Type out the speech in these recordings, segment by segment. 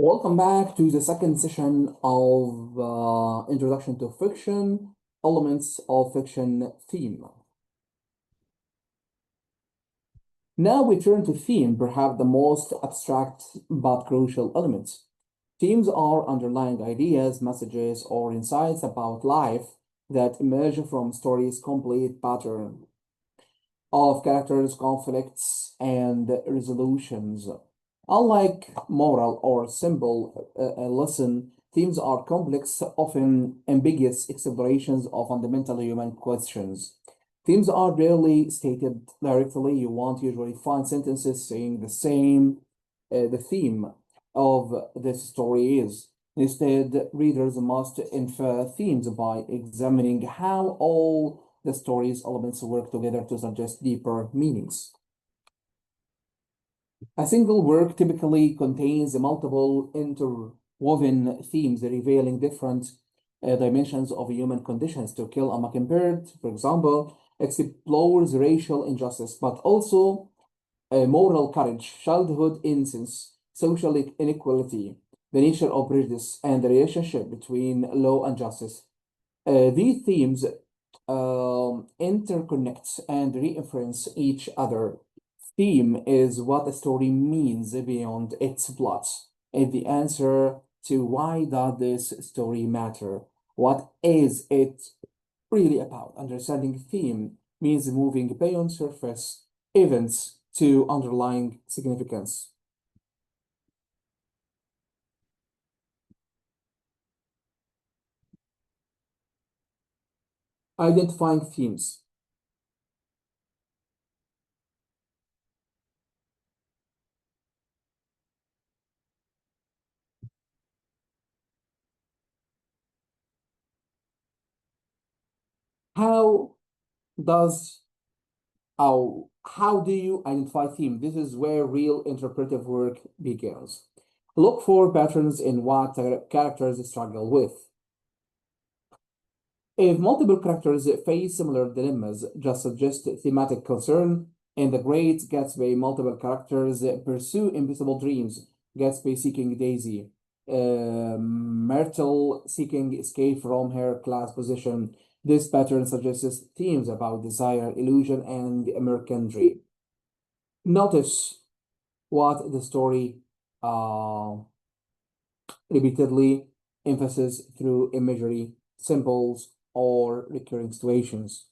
Welcome back to the second session of Introduction to Fiction, Elements of Fiction Theme. Now we turn to theme, perhaps the most abstract but crucial element. Themes are underlying ideas, messages, or insights about life that emerge from stories' complete pattern of characters, conflicts, and resolutions. Unlike moral or symbol lesson, themes are complex, often ambiguous explorations of fundamental human questions. Themes are rarely stated directly. You won't usually find sentences saying the theme of this story is. Instead, readers must infer themes by examining how all the story's elements work together to suggest deeper meanings. A single work typically contains multiple interwoven themes revealing different dimensions of human conditions. To Kill a Mockingbird, for example, explores racial injustice, but also moral courage, childhood innocence, social inequality, the nature of prejudice, and the relationship between law and justice. These themes interconnect and reinforce each other. Theme is what a story means beyond its plot. It's the answer to why does this story matter? What is it really about? Understanding theme means moving beyond surface events to underlying significance. Identifying themes. How does how do you identify theme? This is where real interpretive work begins. Look for patterns in what characters struggle with. If multiple characters face similar dilemmas, just suggest thematic concern. In The Great Gatsby, multiple characters pursue impossible dreams. Gatsby seeking Daisy, Myrtle seeking escape from her class position. This pattern suggests themes about desire, illusion, and the American dream. Notice what the story uh, repeatedly emphasizes through imagery, symbols, or recurring situations.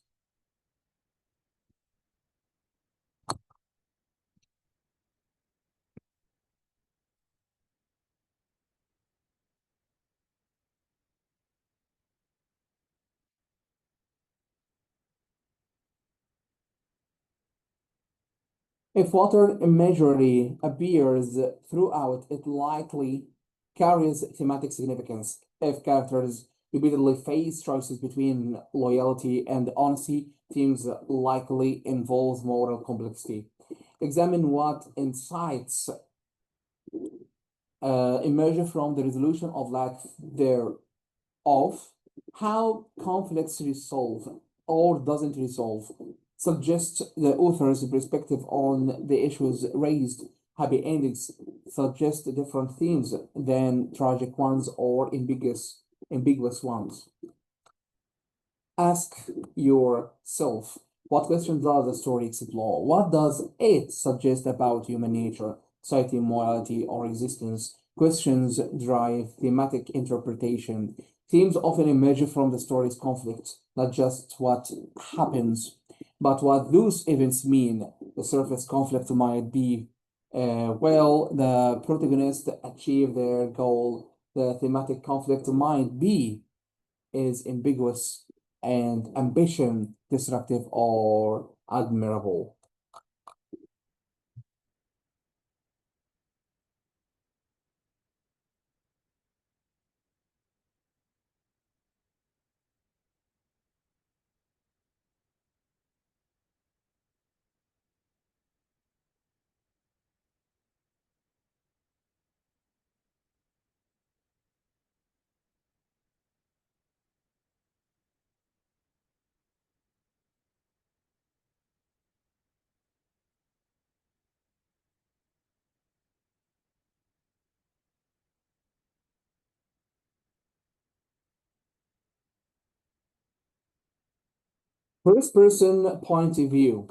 If water imagery appears throughout, it likely carries thematic significance. If characters repeatedly face choices between loyalty and honesty, themes likely involve moral complexity. Examine what insights emerge from the resolution of lack thereof, how conflicts resolve or doesn't resolve, suggest the author's perspective on the issues raised. Happy endings suggest different themes than tragic ones or ambiguous ones. Ask yourself, what question does the story explore? What does it suggest about human nature, society, morality, or existence? Questions drive thematic interpretation. Themes often emerge from the story's conflict, not just what happens, but what those events mean. The surface conflict might be, the protagonist achieve their goal. The thematic conflict might be is ambiguous and ambition disruptive or admirable. First person point of view.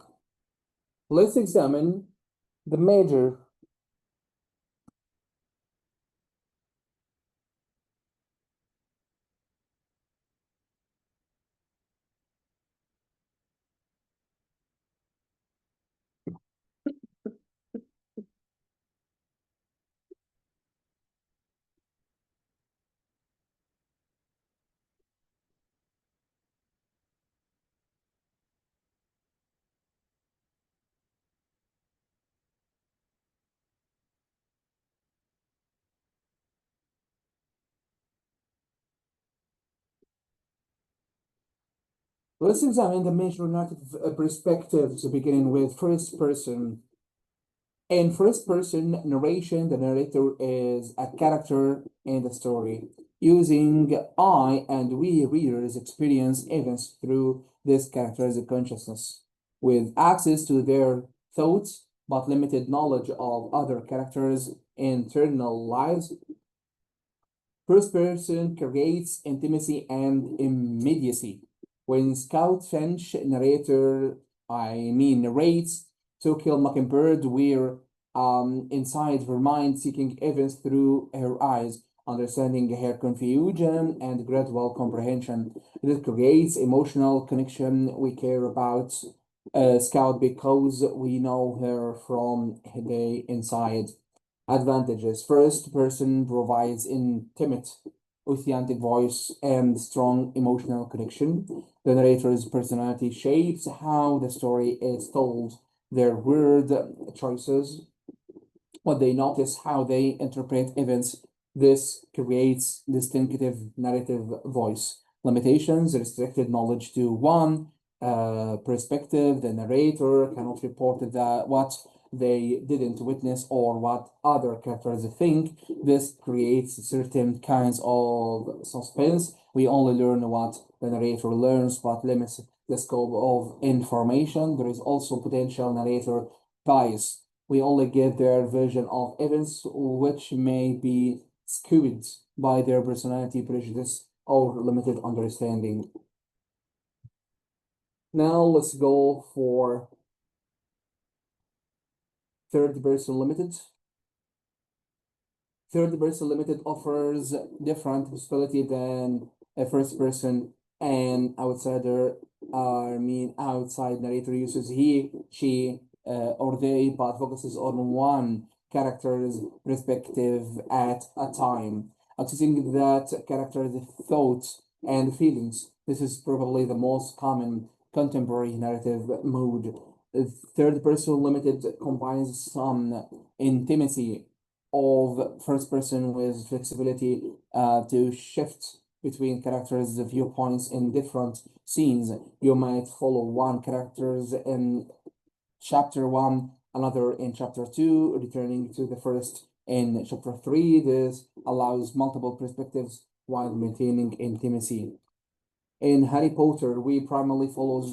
Let's examine the major. Let's examine the major narrative perspectives, beginning with first person. In first person narration, the narrator is a character in the story, using I and we readers experience events through this character's consciousness, with access to their thoughts but limited knowledge of other characters' internal lives. First person creates intimacy and immediacy. When Scout Finch narrates To Kill Mockingbird, we're inside her mind, seeking events through her eyes, understanding her confusion and gradual comprehension. This creates emotional connection. We care about Scout because we know her from the inside. Advantages. First person provides intimate, authentic voice and strong emotional connection. The narrator's personality shapes how the story is told. Their word choices, what they notice, how they interpret events. This creates distinctive narrative voice. Limitations, restricted knowledge to one perspective. The narrator cannot report what they didn't witness or what other characters think. This creates certain kinds of suspense. We only learn what the narrator learns, but limits the scope of information. There is also potential narrator bias. We only get their version of events, which may be skewed by their personality, prejudice, or limited understanding. Now let's go for third person limited. Third person limited offers different possibility than a first person and outsider. Outside narrator uses he, she, or they, but focuses on one character's perspective at a time, accessing that character's thoughts and feelings. This is probably the most common contemporary narrative mode. Third person limited combines some intimacy of first person with flexibility to shift between characters' viewpoints in different scenes. You might follow one characters in chapter one, another in chapter two, returning to the first in chapter three. This allows multiple perspectives while maintaining intimacy. In Harry Potter, we primarily follow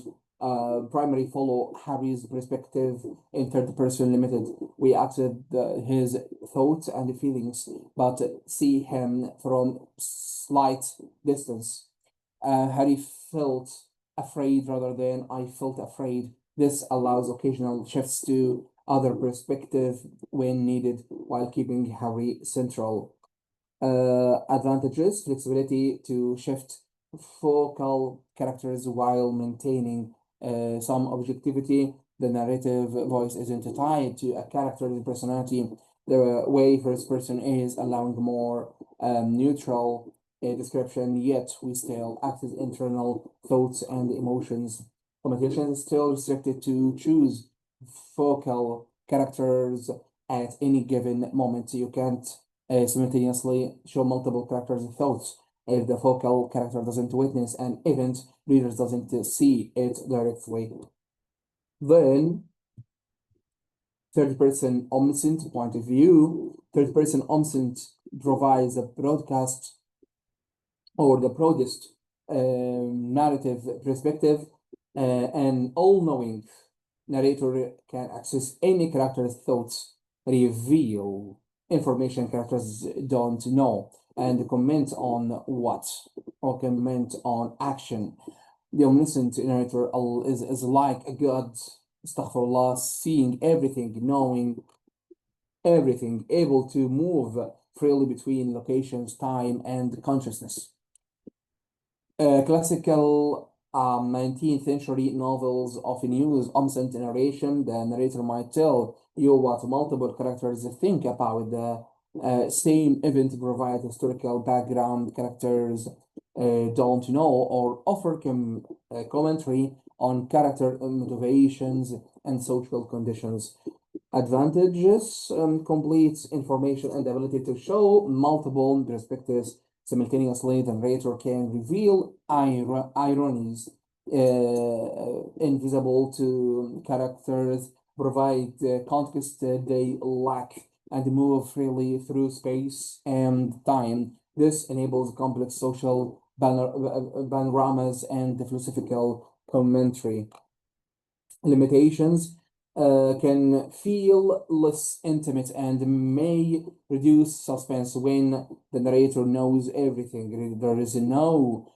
Harry's perspective in third person limited. We accept his thoughts and feelings, but see him from slight distance. Harry felt afraid rather than I felt afraid. This allows occasional shifts to other perspective when needed while keeping Harry central. Advantages, flexibility to shift focal characters while maintaining some objectivity. The narrative voice isn't tied to a character's personality the way first person is, allowing more neutral description, yet we still access internal thoughts and emotions. Limitation is still restricted to choose focal characters at any given moment. You can't simultaneously show multiple characters' thoughts. If the focal character doesn't witness an event, readers doesn't see it directly. Then, third person omniscient point of view. Third person omniscient provides a broadcast or the broadest narrative perspective. An all-knowing narrator can access any character's thoughts, reveal information characters don't know, and comment on what or comment on action. The omniscient narrator is like a god, astaghfirullah, seeing everything, knowing everything, able to move freely between locations, time, and consciousness. Classical 19th century novels often use omniscient narration. The narrator might tell you what multiple characters think about the same event, provide historical background characters don't know, or offer commentary on character motivations and social conditions. Advantages: complete information and ability to show multiple perspectives simultaneously. The narrator can reveal ironies invisible to characters, provide context they lack, and move freely through space and time. This enables complex social panoramas and philosophical commentary. Limitations: can feel less intimate and may reduce suspense when the narrator knows everything. There is no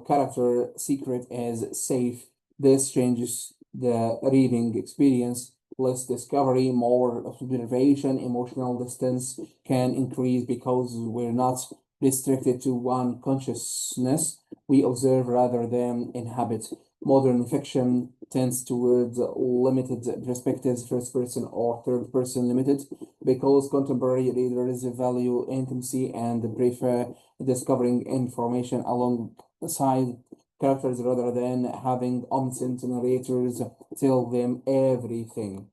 character secret is safe. This changes the reading experience. Less discovery, more observation, emotional distance can increase because we're not restricted to one consciousness. We observe rather than inhabit. Modern fiction tends towards limited perspectives, first person or third person limited, because contemporary readers value intimacy and prefer discovering information alongside characters rather than having omniscient narrators tell them everything.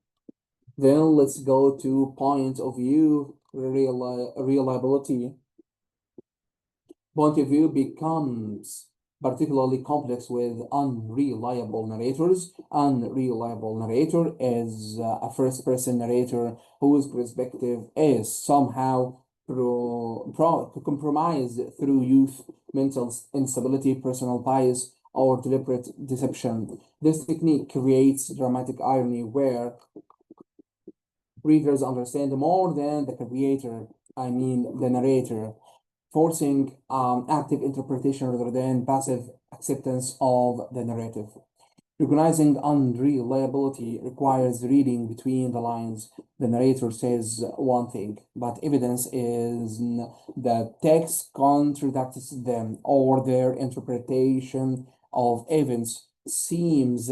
Then let's go to point of view reliability. Point of view becomes particularly complex with unreliable narrators. Unreliable narrator is a first-person narrator whose perspective is somehow compromised through youth, mental instability, personal bias, or deliberate deception. This technique creates dramatic irony where readers understand more than the creator, the narrator, forcing active interpretation rather than passive acceptance of the narrative. Recognizing unreliability requires reading between the lines. The narrator says one thing, but evidence is the text contradicts them, or their interpretation of events seems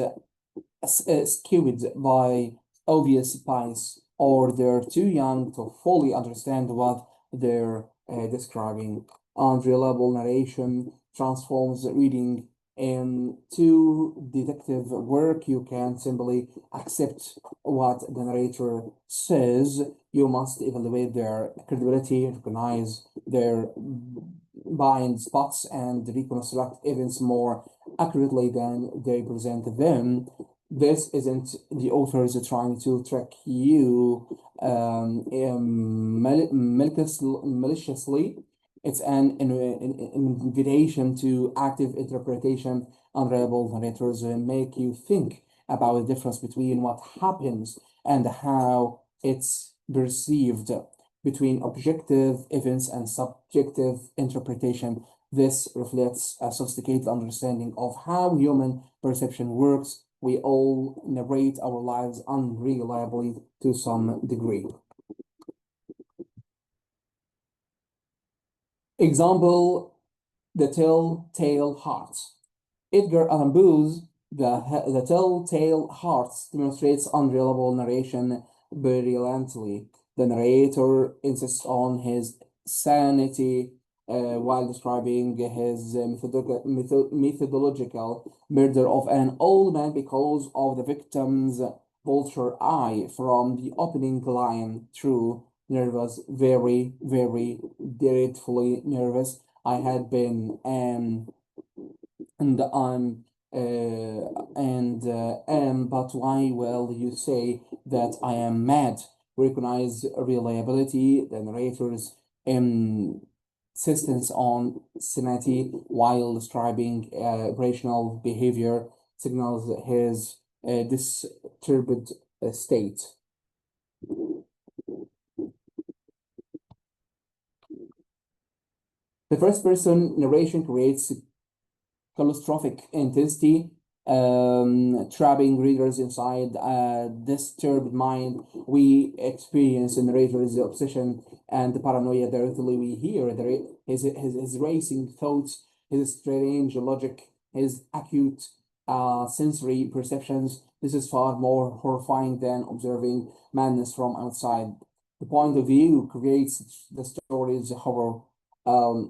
skewed by obvious bias, or they're too young to fully understand what they're describing. Unreliable narration transforms reading into detective work. You can't simply accept what the narrator says. You must evaluate their credibility, recognize their blind spots, and reconstruct events more accurately than they present them. This isn't the authors trying to trick you maliciously. It's an invitation to active interpretation. Unreliable narrators make you think about the difference between what happens and how it's perceived, between objective events and subjective interpretation. This reflects a sophisticated understanding of how human perception works. We all narrate our lives unreliably to some degree. Example: the telltale heart. Edgar Allan Poe's the Telltale Hearts demonstrates unreliable narration brilliantly. The narrator insists on his sanity while describing his methodological murder of an old man because of the victim's vulture eye from the opening line. True, nervous, very, very dreadfully nervous. I had been and I'm but why will you say that I am mad? Recognize reliability. The narrator's insistence on sanity while describing rational behavior signals his disturbed state. The first person narration creates claustrophic intensity, trapping readers inside a disturbed mind. We experience in narrators the obsession and the paranoia directly. We hear his racing thoughts, his strange logic, his acute sensory perceptions. This is far more horrifying than observing madness from outside. The point of view creates the story's horror.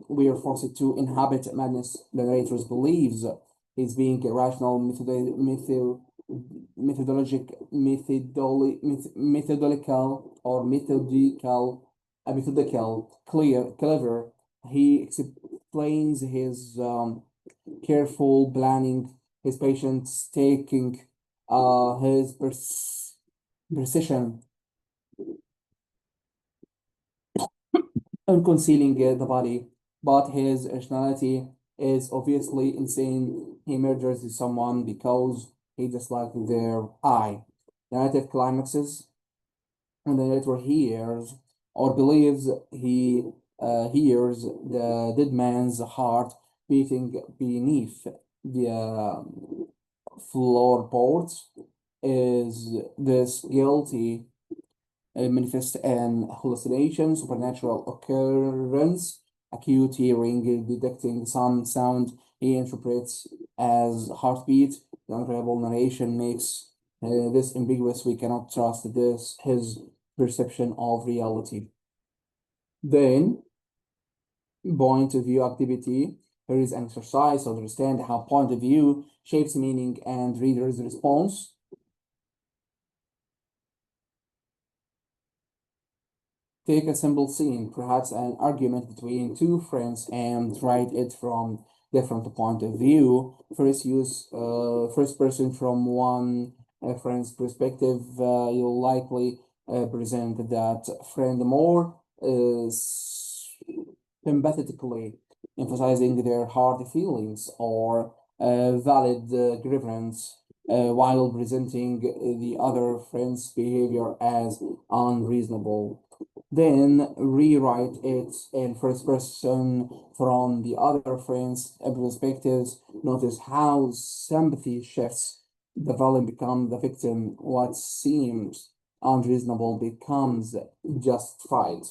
We are forced to inhabit madness. The narrator believes he's being irrational, clever. He explains his careful planning, his patience taking, his precision in concealing the body, but his rationality is obviously insane. He murders someone because he dislikes their eye. Narrative climaxes, and the narrator hears or believes he hears the dead man's heart beating beneath the floorboards. Is this guilty manifest an hallucination, supernatural occurrence, acute hearing, detecting some sound he interprets as heartbeat? The unreliable narration makes this ambiguous. We cannot trust his perception of reality. Then, point of view activity. Here is an exercise to understand how point of view shapes meaning and reader's response. Take a simple scene, perhaps an argument between two friends, and write it from different point of view. First, use first person from one friend's perspective. You'll likely present that friend more sympathetically, emphasizing their hard feelings or valid grievance, while presenting the other friend's behavior as unreasonable. Then rewrite it in first person from the other friend's perspectives. Notice how sympathy shifts. The villain becomes the victim. What seems unreasonable becomes justified.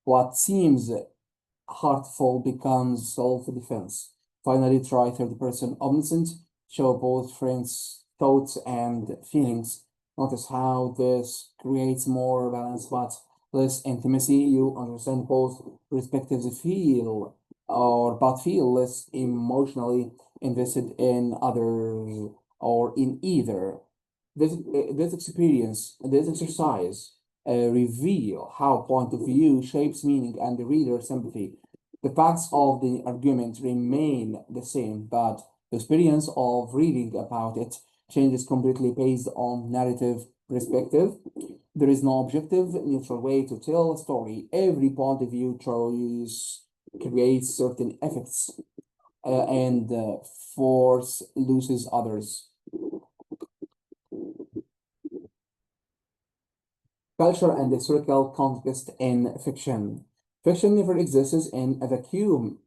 What seems heartful becomes self-defense. Finally, try third person omniscient. Show both friends' thoughts and feelings. Notice how this creates more balance but less intimacy. You understand both perspectives, feel less emotionally invested in others or in either. This exercise reveal how point of view shapes meaning and the reader sympathy. The facts of the argument remain the same, but the experience of reading about it changes completely based on narrative perspective. There is no objective, neutral way to tell a story. Every point of view choice creates certain effects and force loses others. Culture and historical context in fiction. Fiction never exists in a vacuum.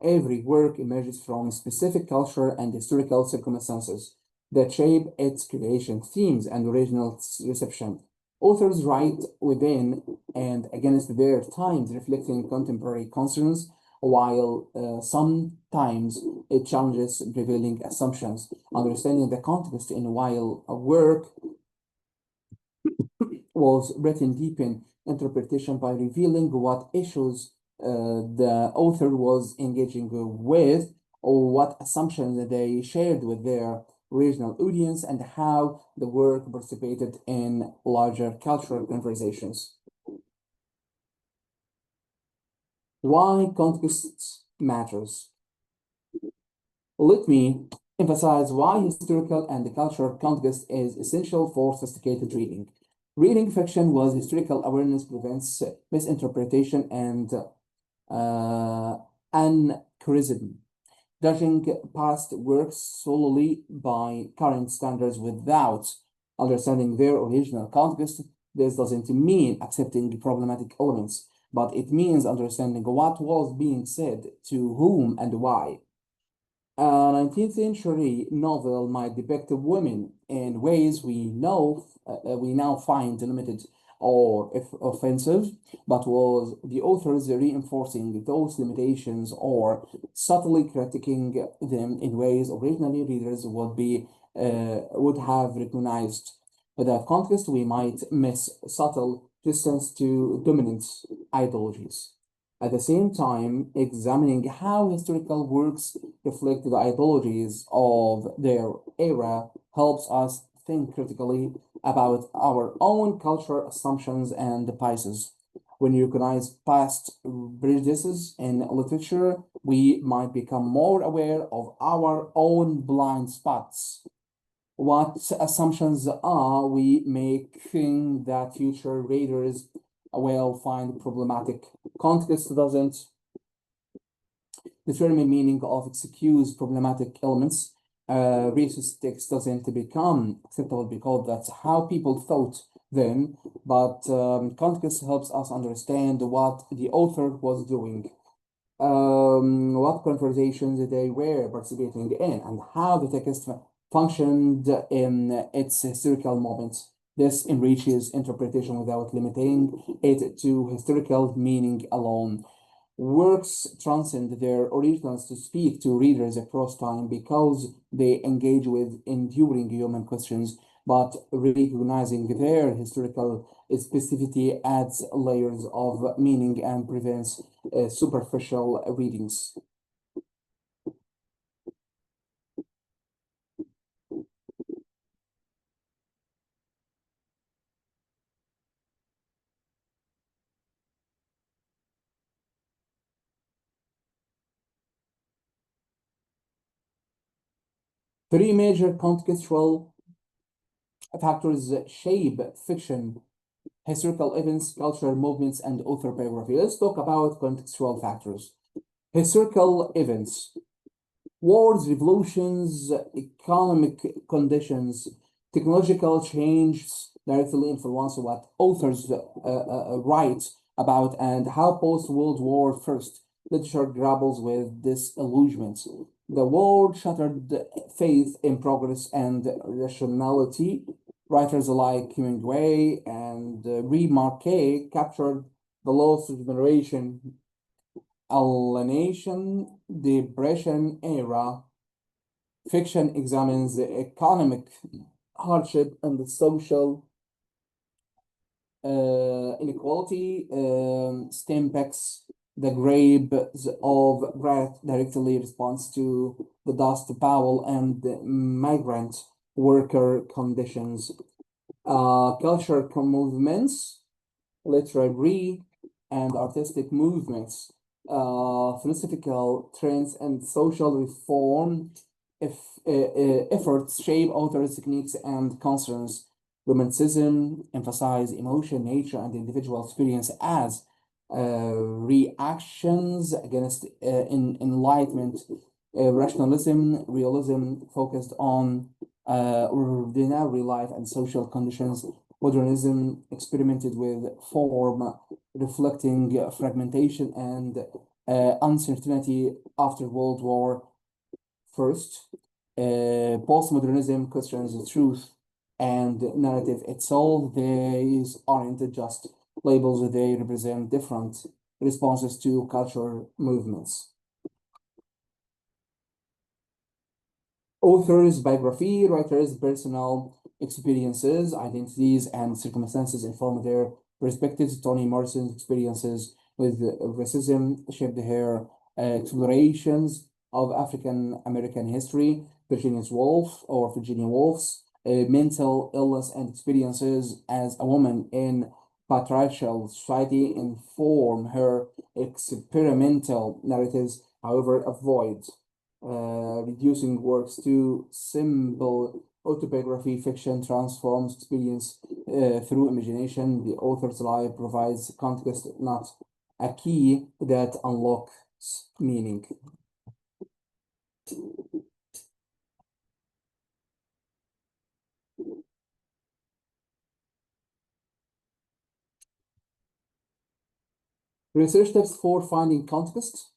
Every work emerges from specific culture and historical circumstances that shape its creation, themes, and original reception. Authors write within and against their times, reflecting contemporary concerns, while sometimes it challenges prevailing assumptions. Understanding the context in while a work was written deepen interpretation by revealing what issues the author was engaging with, or what assumptions they shared with their original audience, and how the work participated in larger cultural conversations. Why context matters. Let me emphasize why historical and cultural context is essential for sophisticated reading. Reading fiction with historical awareness prevents misinterpretation and anachronism. Judging past works solely by current standards without understanding their original context, this doesn't mean accepting problematic elements, but it means understanding what was being said, to whom, and why. A 19th century novel might depict women in ways we now find limited or if offensive, but was the authors reinforcing those limitations or subtly critiquing them in ways originally readers would have recognized. Without context, we might miss subtle resistance to dominant ideologies. At the same time, examining how historical works reflect the ideologies of their era helps us think critically about our own cultural assumptions and biases. When we recognize past prejudices in literature, we might become more aware of our own blind spots. What assumptions are we making that future readers will find problematic? Context doesn't determine meaning of excuse problematic elements. Racist text doesn't become acceptable because that's how people thought then, but context helps us understand what the author was doing, what conversations they were participating in, and how the text functioned in its historical moments. This enriches interpretation without limiting it to historical meaning alone. Works transcend their originals to speak to readers across time because they engage with enduring human questions, but recognizing their historical specificity adds layers of meaning and prevents superficial readings. Three major contextual factors shape fiction: historical events, cultural movements, and author biography. Let's talk about contextual factors. Historical events: wars, revolutions, economic conditions, technological changes directly influence what authors write about and how post-World War First literature grapples with disillusionment. The war shattered faith in progress and rationality. Writers like Hemingway and Remarque captured the lost generation alienation, depression era. Fiction examines the economic hardship and the social inequality. Stempecks the grapes of wrath directly responds to the Dust Bowl and the migrant worker conditions. Culture movements, literary and artistic movements, philosophical trends, and social reform if, efforts shape authors' techniques and concerns. Romanticism emphasize emotion, nature, and individual experience as reactions against enlightenment. Rationalism, realism focused on ordinary life and social conditions. Modernism experimented with form, reflecting fragmentation and uncertainty after World War First. Postmodernism questions the truth and narrative itself. These aren't just labels, they represent different responses to cultural movements. Authors' biography, writers' personal experiences, identities, and circumstances inform their perspectives. Toni Morrison's experiences with racism shaped her explorations of African American history. Virginia Woolf's mental illness and experiences as a woman in patriarchal society inform her experimental narratives, however, avoid reducing works to simple autobiography. Fiction transforms experience through imagination. The author's life provides context, not a key that unlocks meaning. Research tips for finding context.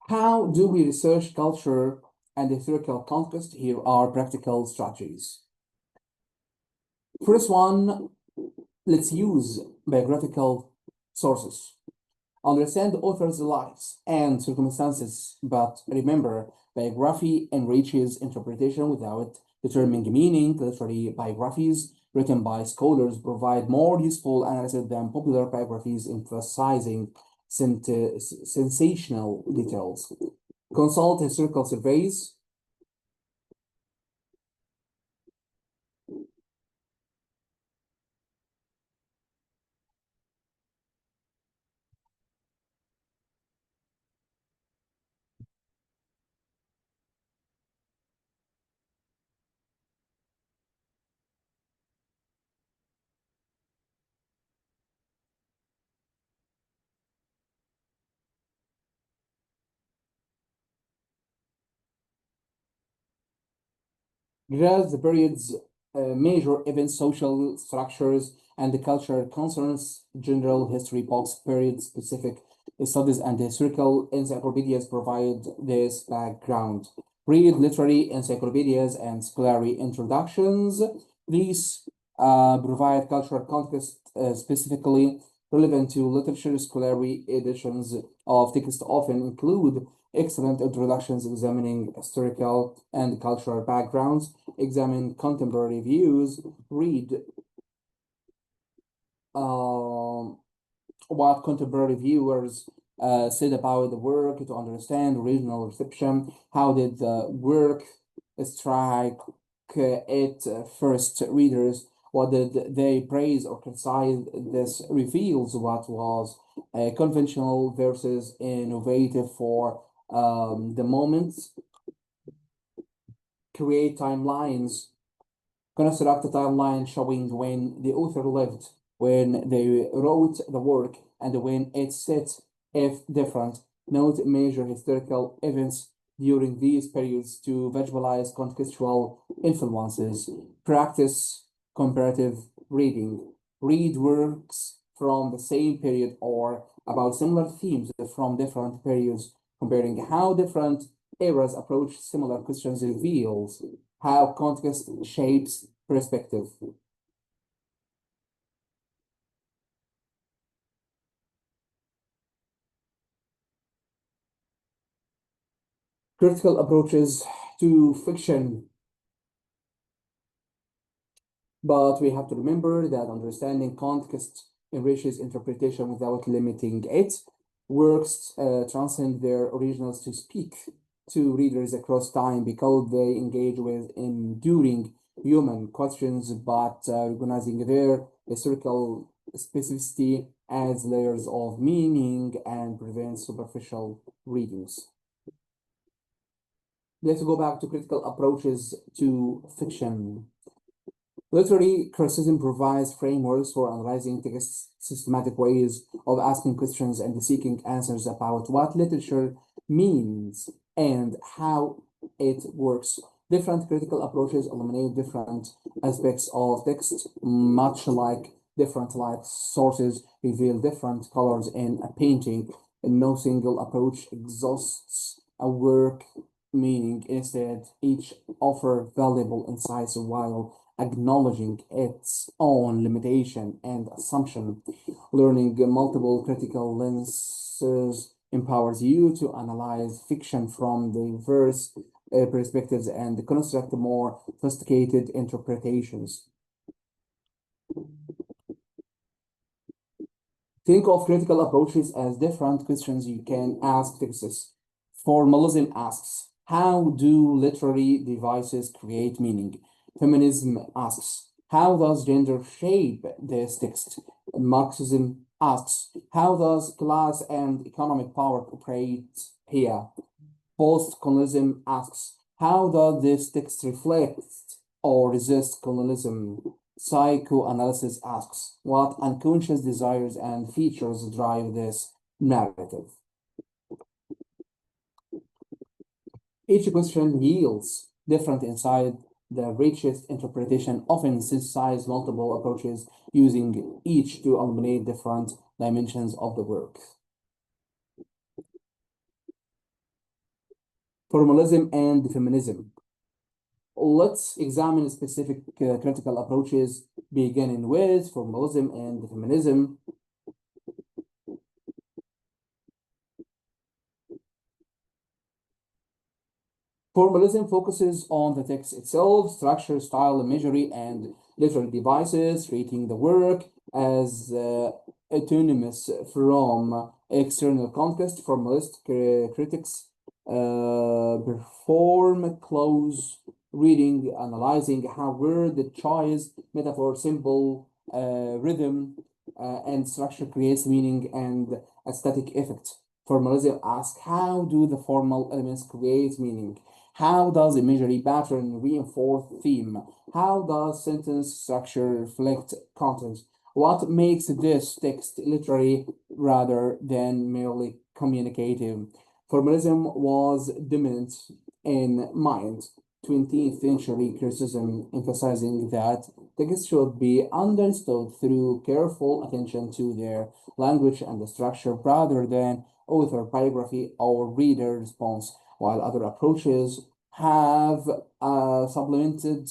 How do we research culture and historical context? Here are practical strategies. First one, let's use biographical sources. Understand the author's lives and circumstances, but remember, biography enriches interpretation without determining meaning. Literary biographies written by scholars provide more useful analysis than popular biographies emphasizing sensational details. Consult historical surveys. Grasp the period's major events, social structures, and the cultural concerns. General history books, period-specific studies, and historical encyclopedias provide this background. Read literary encyclopedias and scholarly introductions. These provide cultural context specifically relevant to literature. Scholarly editions of text often include excellent introductions examining historical and cultural backgrounds. Examine contemporary views. Read what contemporary viewers said about the work to understand original reception. How did the work strike it first readers? What did they praise or criticize? This reveals what was conventional versus innovative for the moment. Create timelines. Construct a timeline showing when the author lived, when they wrote the work, and when it's set, if different. Note major historical events during these periods to visualize contextual influences. Practice comparative reading. Read works from the same period or about similar themes from different periods, comparing how different eras approach similar questions reveals how context shapes perspective. Critical approaches to fiction, but we have to remember that understanding context enriches interpretation without limiting it. Works transcend their originals to speak to readers across time because they engage with enduring human questions, but recognizing their historical specificity adds layers of meaning and prevents superficial readings. Let's go back to critical approaches to fiction. Literary criticism provides frameworks for analyzing texts, systematic ways of asking questions and seeking answers about what literature means and how it works. Different critical approaches illuminate different aspects of text, much like different light sources reveal different colors in a painting, and no single approach exhausts a work meaning. Instead, each offer valuable insights while acknowledging its own limitation and assumption. Learning multiple critical lenses empowers you to analyze fiction from diverse perspectives and construct more sophisticated interpretations. Think of critical approaches as different questions you can ask texts. Formalism asks, how do literary devices create meaning? Feminism asks, how does gender shape this text? Marxism asks, how does class and economic power operate here? Post-colonialism asks, how does this text reflect or resist colonialism? Psychoanalysis asks, what unconscious desires and features drive this narrative? Each question yields different insight. The richest interpretation often synthesizes multiple approaches, using each to illuminate different dimensions of the work. Formalism and feminism. Let's examine specific critical approaches, beginning with formalism and feminism. Formalism focuses on the text itself, structure, style, imagery, and literary devices, treating the work as autonomous from external context. Formalist critics perform close reading, analyzing how word choice, metaphor, symbol, rhythm, and structure creates meaning and aesthetic effect. Formalism asks, how do the formal elements create meaning? How does imagery pattern reinforce theme? How does sentence structure reflect content? What makes this text literary rather than merely communicative? Formalism was dominant in mind. 20th century criticism emphasizing that text should be understood through careful attention to their language and the structure rather than author biography or reader response, while other approaches have supplemented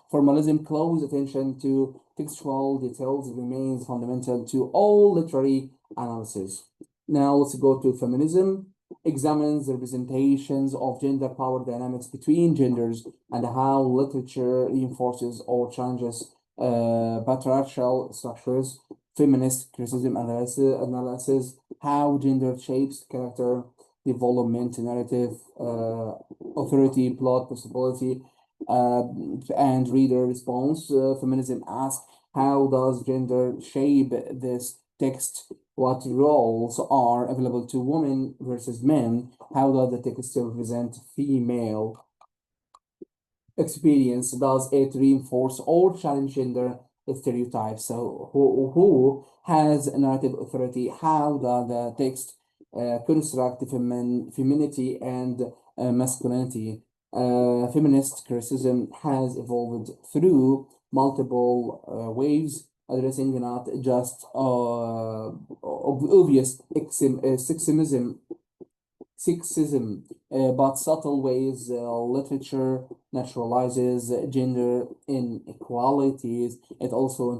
formalism. Close attention to textual details remains fundamental to all literary analysis. Now let's go to feminism. Examines the representations of gender power dynamics between genders and how literature reinforces or challenges patriarchal structures. Feminist criticism analysis how gender shapes character development, narrative, authority, plot, possibility, and reader response. Feminism asks, how does gender shape this text? What roles are available to women versus men? How does the text represent female experience? Does it reinforce or challenge gender stereotypes? So who has narrative authority? How does the text construct femininity and masculinity? Feminist criticism has evolved through multiple waves, addressing not just obvious sexism, but subtle ways. Literature naturalizes gender inequalities. It also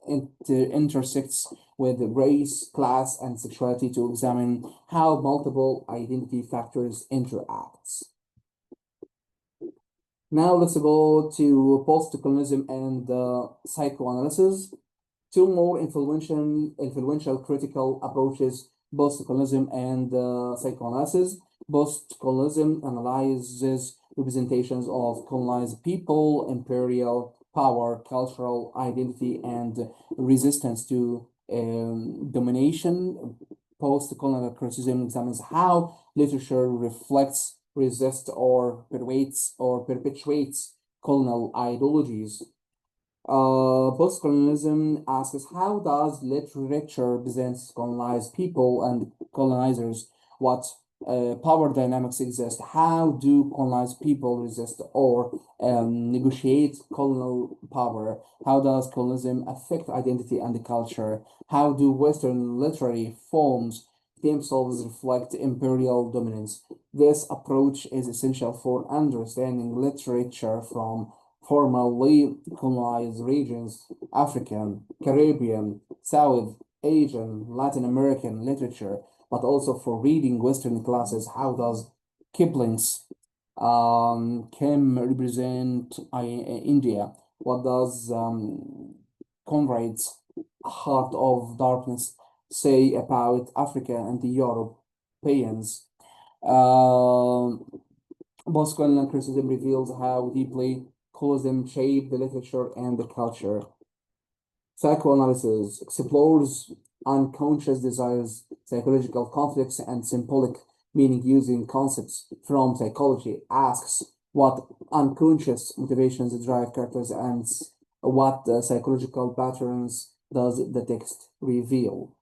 intersects with race, class, and sexuality to examine how multiple identity factors interact. Now let's go to post-colonialism and psychoanalysis. Two more influential critical approaches, post-colonialism and psychoanalysis. Post-colonialism analyzes representations of colonized people, imperial power, cultural identity, and resistance to domination. Post-colonial criticism examines how literature reflects, resists, or perpetuates colonial ideologies. Post-colonialism asks, how does literature present colonized people and colonizers? What power dynamics exist? How do colonized people resist or negotiate colonial power? How does colonialism affect identity and culture? How do Western literary forms themselves reflect imperial dominance? This approach is essential for understanding literature from formerly colonized regions, African, Caribbean, South Asian, Latin American literature, but also for reading Western classes. How does Kipling's Kim represent India? What does Conrad's Heart of Darkness say about Africa and the Europeans? Postcolonial criticism reveals how deeply colonism shaped the literature and the culture. Psychoanalysis explores unconscious desires, psychological conflicts, and symbolic meaning using concepts from psychology. Asks what unconscious motivations drive characters and what psychological patterns does the text reveal.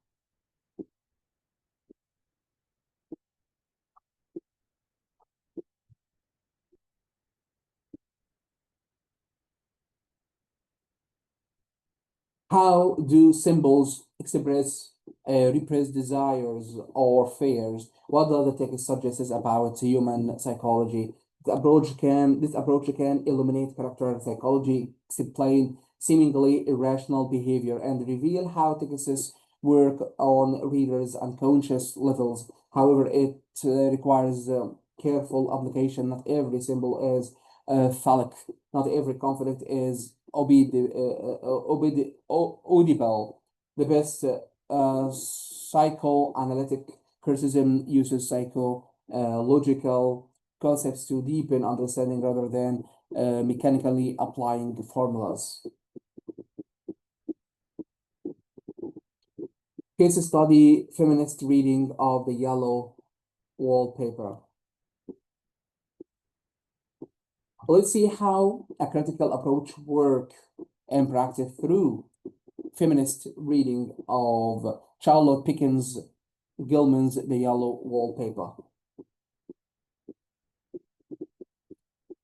How do symbols express repressed desires or fears. What does the text suggest about human psychology? This approach can illuminate character psychology, explain seemingly irrational behavior, and reveal how texts work on readers' unconscious levels. However, it requires careful application. Not every symbol is phallic. Not every conflict is audible. The best psychoanalytic criticism uses psychological concepts to deepen understanding rather than mechanically applying formulas. Case study: feminist reading of the yellow wallpaper. Let's see how a critical approach works in practice through feminist reading of Charlotte Pickens Gilman's The Yellow Wallpaper.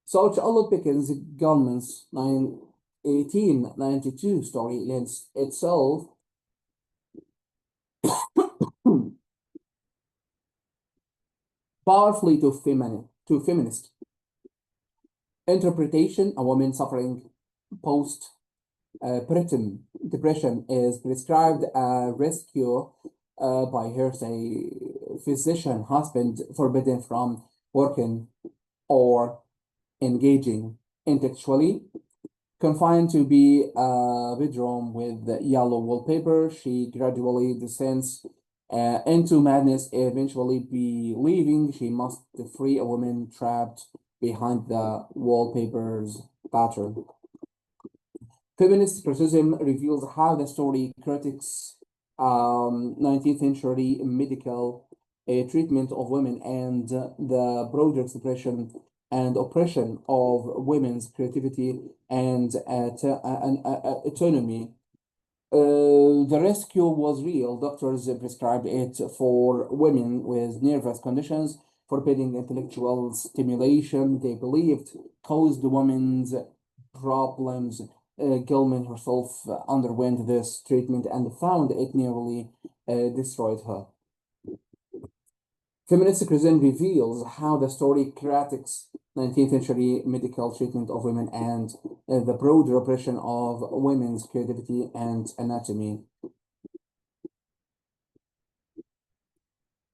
So Charlotte Pickens Gilman's 1892 story lends itself powerfully to feminist interpretation. A woman suffering postpartum depression is prescribed a rescue by her physician husband, forbidden from working or engaging intellectually. Confined to be a bedroom with yellow wallpaper, she gradually descends into madness, eventually believing she must free a woman trapped behind the wallpaper's pattern. Feminist criticism reveals how the story critiques 19th century medical treatment of women and the broader expression and oppression of women's creativity and autonomy. The rescue was real. Doctors prescribed it for women with nervous conditions, forbidding intellectual stimulation they believed caused women's problems. Gilman herself underwent this treatment and found it nearly destroyed her. Feminist criticism reveals how the story critiques 19th century medical treatment of women and the broader oppression of women's creativity and anatomy.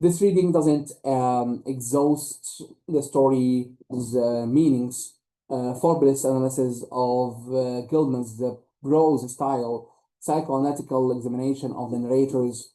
This reading doesn't exhaust the story's meanings. Forbidd's analysis of Gilman's prose style, psychoanalytical examination of the narrator's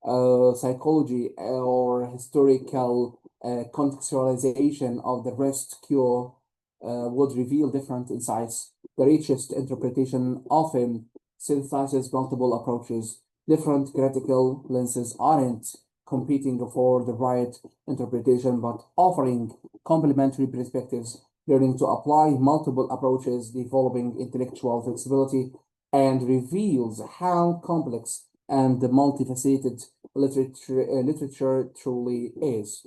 psychology, or historical contextualization of the rescue would reveal different insights. The richest interpretation often synthesizes multiple approaches. Different critical lenses aren't competing for the right interpretation, but offering complementary perspectives, learning to apply multiple approaches, developing intellectual flexibility, and reveals how complex and multifaceted literature truly is.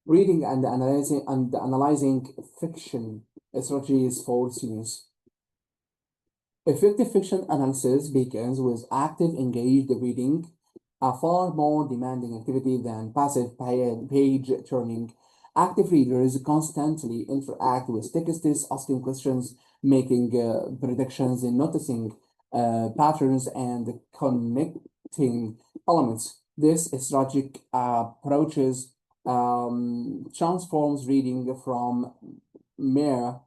Reading and analyzing fiction strategies for students. Effective fiction analysis begins with active, engaged reading, a far more demanding activity than passive page turning. Active readers constantly interact with texts, asking questions, making predictions, and noticing patterns and connecting elements. This strategic approaches transforms reading from mere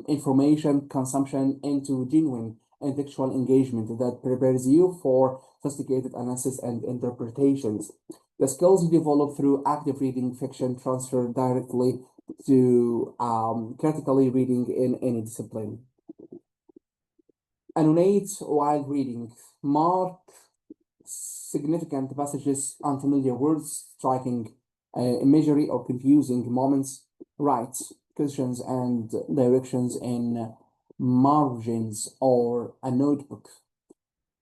information consumption into genuine intellectual engagement that prepares you for sophisticated analysis and interpretations. The skills you develop through active reading fiction transfer directly to critically reading in any discipline. Annotate while reading. Mark significant passages, unfamiliar words, striking imagery, or confusing moments. Write questions and directions in margins or a notebook.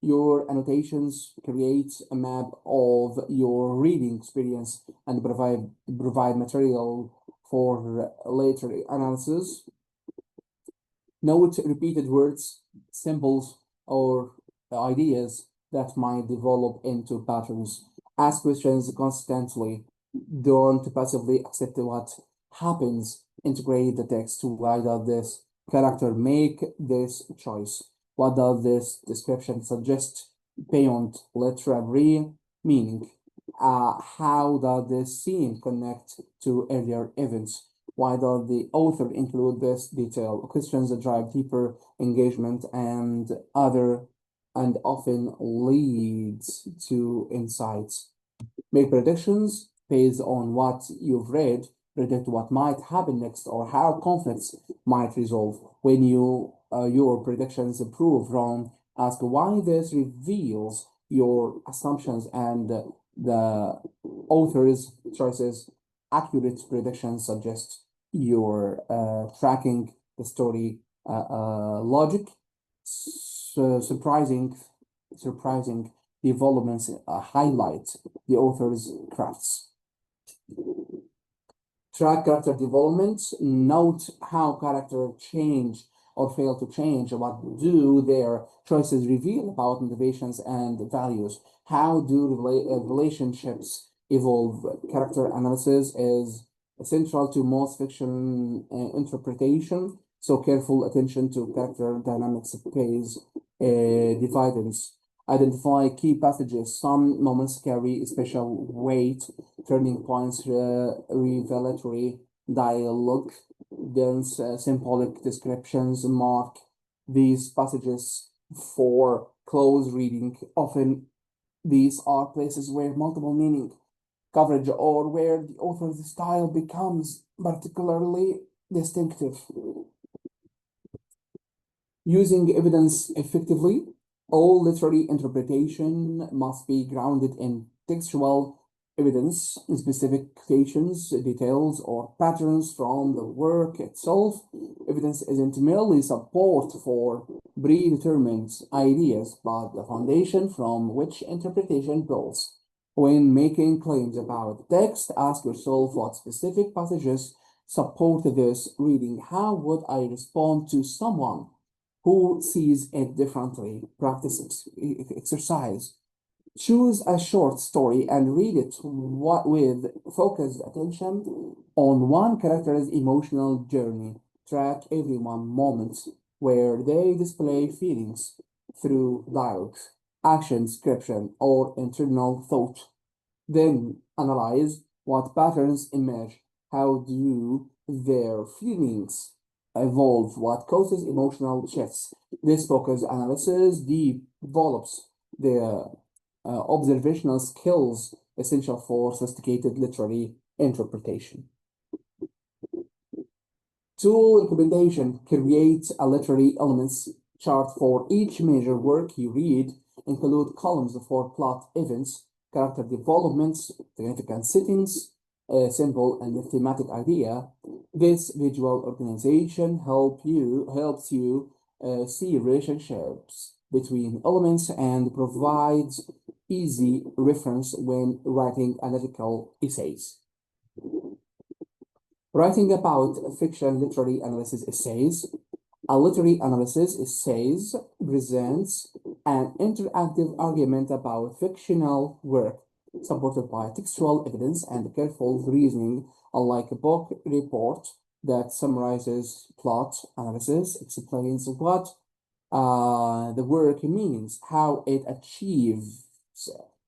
Your annotations create a map of your reading experience and provide material for later analysis. Note repeated words, symbols, or ideas that might develop into patterns. Ask questions constantly. Don't passively accept what happens. Integrate the text. Why does this character make this choice? What does this description suggest beyond literary meaning? How does this scene connect to earlier events? Why does the author include this detail? Questions that drive deeper engagement and often leads to insights. Make predictions based on what you've read, predict what might happen next or how conflicts might resolve. When your predictions prove wrong, ask why this reveals your assumptions and the author's choices. Accurate predictions suggest you're tracking the story logic. Surprising developments highlight the author's crafts. Track character development. Note how characters change or fail to change. What do their choices reveal about motivations and values? How do relationships evolve? Character analysis is essential to most fiction interpretation, so careful attention to character dynamics pays dividends. Identify key passages. Some moments carry special weight, turning points, revelatory dialogue, dense symbolic descriptions mark these passages for close reading. Often these are places where multiple meaning coverage or where the author's style becomes particularly distinctive. Using evidence effectively. All literary interpretation must be grounded in textual evidence, specific quotations, details, or patterns from the work itself. Evidence isn't merely support for predetermined ideas, but the foundation from which interpretation builds. When making claims about text, ask yourself what specific passages support this reading. How would I respond to someone who sees it differently? Practice exercise. Choose a short story and read it with focused attention on one character's emotional journey. Track every one moment where they display feelings through dialogue, action, description, or internal thought. Then analyze what patterns emerge. How do their feelings evolve? What causes emotional shifts? This focused analysis develops the observational skills essential for sophisticated literary interpretation. Tool recommendation. Create a literary elements chart for each major work you read. Include columns for plot events, character developments, significant settings, symbol and thematic idea. This visual organization helps you see relationships between elements and provides easy reference when writing analytical essays. Writing about fiction literary analysis essays. A literary analysis essays presents an interactive argument about fictional work, supported by textual evidence and careful reasoning, unlike a book report that summarizes plot analysis, explains what the work means, how it achieves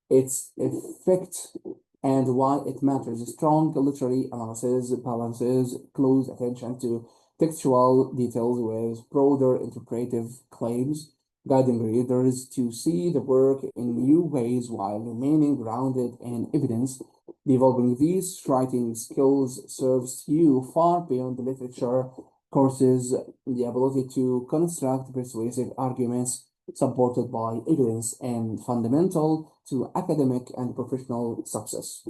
its effect, and why it matters. Strong literary analysis balances close attention to textual details with broader interpretive claims, guiding readers to see the work in new ways while remaining grounded in evidence. Developing these writing skills serves you far beyond the literature courses. The ability to construct persuasive arguments supported by evidence and fundamental to academic and professional success.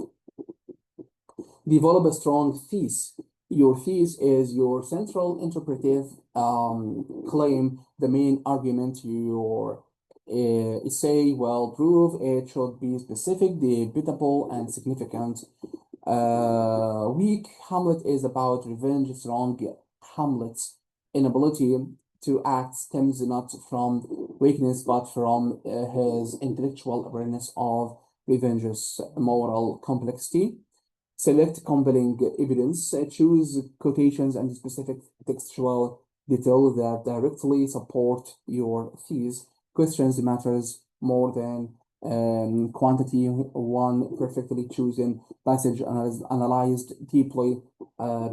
Develop a strong thesis. Your thesis is your central interpretive claim, the main argument. Your essay will prove it should be specific, debatable, and significant. Weak Hamlet is about revenge. Strong Hamlet's inability to act stems not from weakness, but from his intellectual awareness of revengeous moral complexity. Select compelling evidence, choose quotations and specific textual detail that directly support your thesis. Questions matters more than quantity. One perfectly chosen passage analyzed deeply,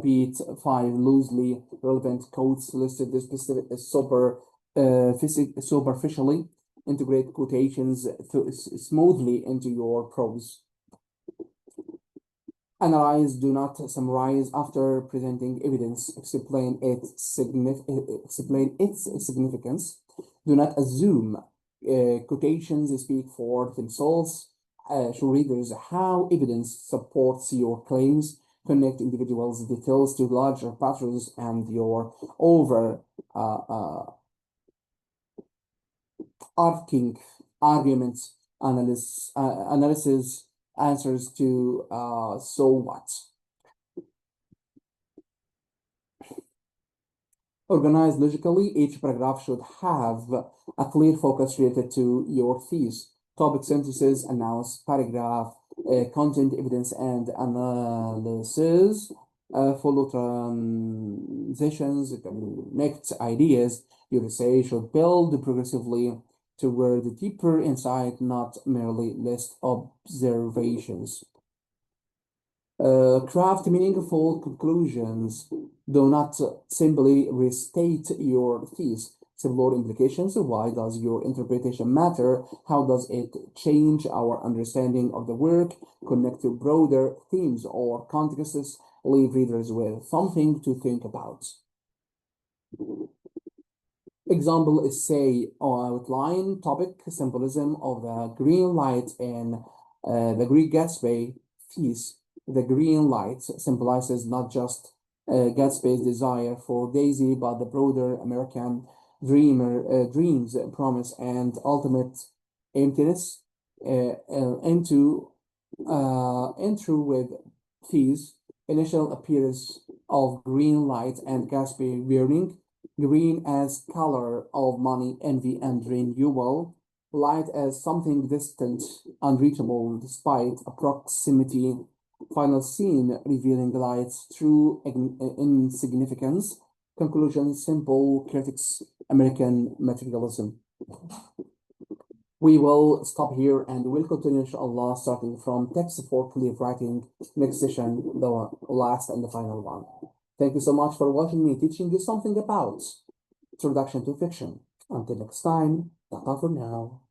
beat five loosely relevant quotes listed specific superficially. Integrate quotations smoothly into your prose. Analyze, do not summarize after presenting evidence. Explain its significance. Do not assume. Quotations speak for themselves. Show readers how evidence supports your claims. Connect individuals' details to larger patterns, and your arcing arguments analysis answers to so what. Organized logically, each paragraph should have a clear focus related to your thesis. Topic sentences announce paragraph, content, evidence, and analysis. Follow transitions, connect ideas. Your essay should build progressively toward deeper insight, not merely list observations. Craft meaningful conclusions. Do not simply restate your thesis. Explore implications. Why does your interpretation matter? How does it change our understanding of the work? Connect to broader themes or contexts. Leave readers with something to think about. Example is say outline topic symbolism of the green light in the Greek Gatsby thesis. The green light symbolizes not just Gatsby's desire for Daisy, but the broader American dreams, promise, and ultimate emptiness. Into with these initial appearance of green light and Gatsby wearing green as color of money, envy, and renewal. Light as something distant, unreachable despite a proximity. Final scene revealing light's true insignificance. Conclusion, simple critics, American materialism. We will stop here and we'll continue, inshallah, starting from text for clear writing. Next session, the last and the final one. Thank you so much for watching me teaching you something about introduction to fiction. Until next time, ta for now.